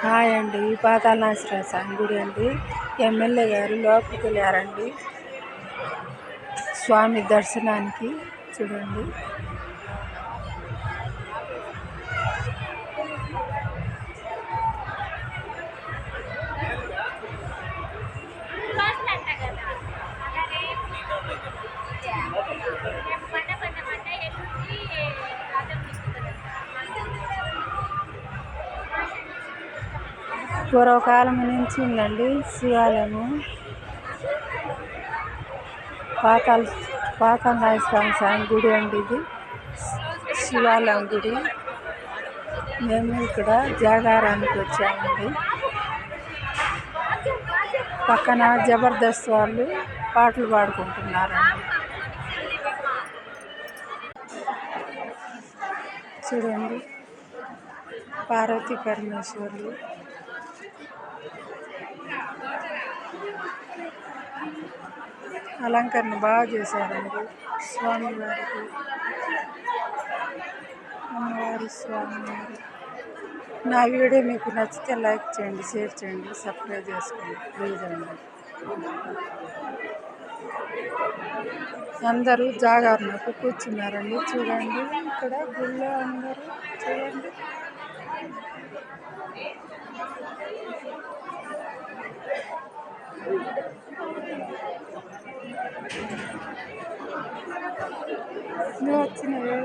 Hi అండి. పాతాళనాశన స్వామి గుడి అండి. ఎమ్మెల్యే గారు లోపలికి వెళ్ళారండి స్వామి దర్శనానికి. చూడండి, పూర్వకాలం నుంచి ఉందండి శివాలయము. పాతాళనాశన స్వామి గుడి అండి ఇది. శివాలయం గుడి. మేము ఇక్కడ జాగారానికి వచ్చామండి. పక్కన జబర్దస్త్ వాళ్ళు పాటలు పాడుకుంటున్నారండి. చూడండి, పార్వతీ పరమేశ్వర్లు. అలంకరణ బాగా చేశారండి స్వామివారికి, అమ్మవారి స్వామివారి. నా వీడియో మీకు నచ్చితే లైక్ చేయండి, షేర్ చేయండి, సబ్స్క్రైబ్ చేసుకోండి ప్లీజ్ అండి. అందరూ జాగరణకు కూర్చున్నారండి. చూడండి, ఇక్కడ గుళ్ళో అందరూ చూడండి. వచ్చినవి